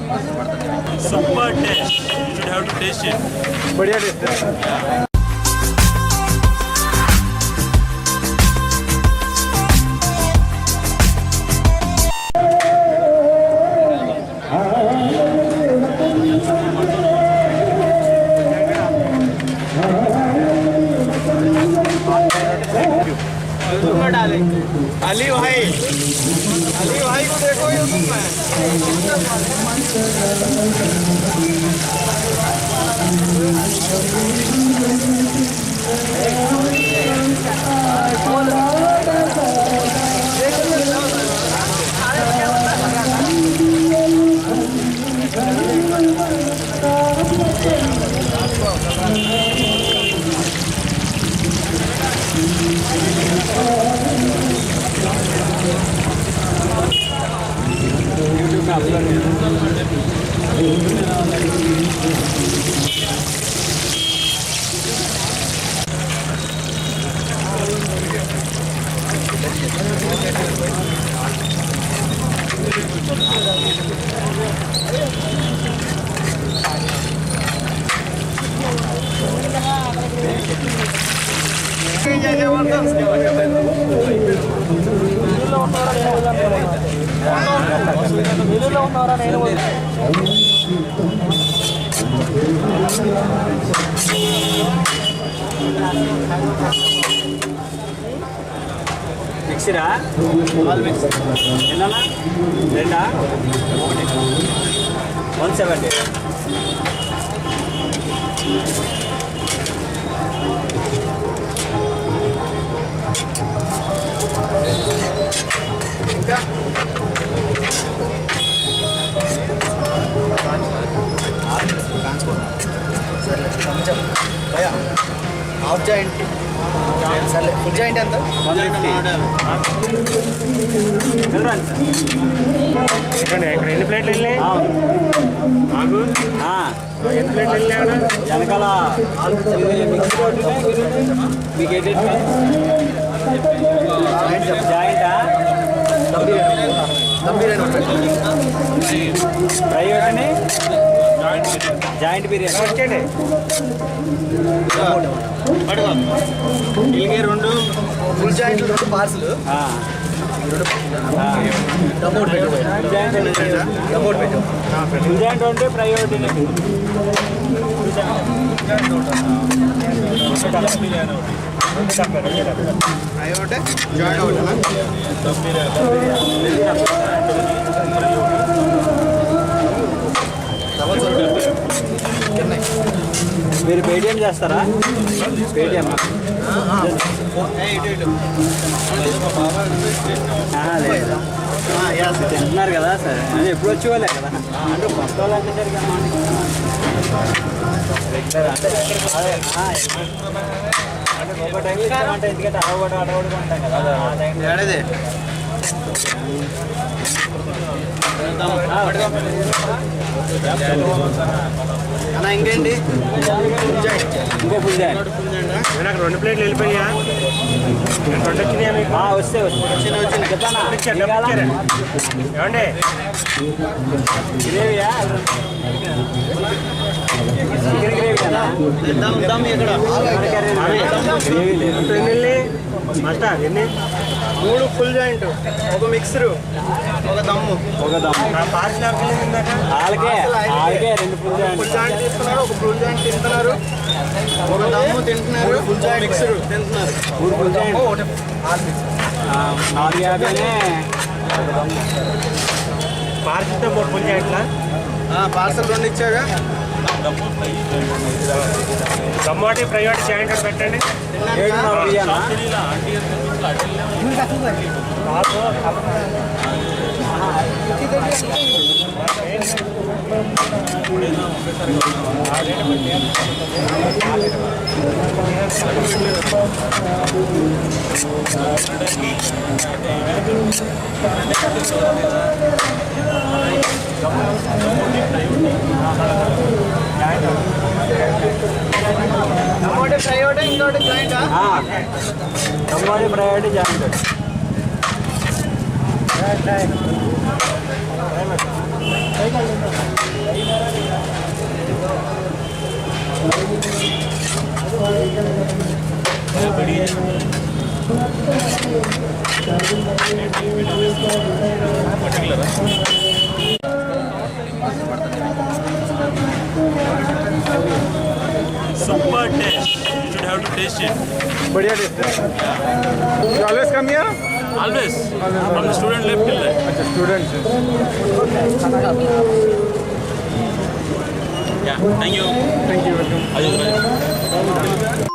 Super taste. You should have to taste it. बढ़िया taste है। अली भाई को देखो यूट्यूब में। మిక్సరా ఆల్ మిక్స్ ఎన్ననా రెండా 170 ఇంకా భయ్యా హాఫ్ జాయింట్ సరే ఫుల్ జాయింట్ ఎంత 150 ఇక్కడ ఎన్ని ప్లేట్లు వెళ్ళాయి ఆగు ఎన్ని ప్లేట్లు వెళ్ళాడు వెనకాల మీకు జాయింటా ఫ్రై ఒకటి జాయింట్ బిర్యానీ వచ్చేయండి ఇలాగే రెండు ఫుల్ జాయింట్ రెండు పార్సల్ ఫుల్ జాయింట్ అంటే ఫ్రై ఒకటి మీరు పేటిఎం చేస్తారా పేటిఎం తింటున్నారు కదా సార్ అది ఎప్పుడు వచ్చేవాళ్ళే కదా అంటే కొత్త వాళ్ళు అంటే సరిగా రెగ్యులర్ అంటే ఒక టైం అంటే ఎందుకంటే అడవడు ఉంటాం కదా ఏడాది అన్నా ఇంకేంటి ఇంకో ఫుల్ జాయింట్ నాకు 2 ప్లేట్లు వెళ్ళిపోయా 2 వచ్చినాయా మీకు వస్తే వచ్చింది చెప్తానా ఏమండి గ్రేవీయా చికెన్ గ్రేవీ కదా ఇక్కడ గ్రేవీ లేదు ఎన్ని మాస్టర్ ఎన్ని 3 ఫుల్ జాయింట్ ఒక మిక్సరు ఒక దమ్ము పార్సల్ వాళ్ళకే 2 ఫుల్ జాయింట్ తింటున్నారు ఒక ఫుల్ జాయింట్ తింటున్నారు ఒక దమ్ము తింటున్నారు ఫుల్ జాయింట్ మిక్సరు తింటున్నారు 3 ఫుల్ జాయింట్ 450 పార్సల్తో 3 ఫుల్ జాయింట్లా పార్సల్ 2 ఇచ్చాగా టమాటో ప్రైవేట్ జాయింట్ పెట్టండి టమాటో ఫ్రై ఒకటి ఇంకోటి జాయింట్ టమాటో ఫ్రై ఒకటి joint Super taste. You should have to taste it. बढ़िया टेस्ट है. You always come here? Always. From the student left till there. अच्छा, students. Yeah. Thank you. Thank you. Welcome. Ajit, bye.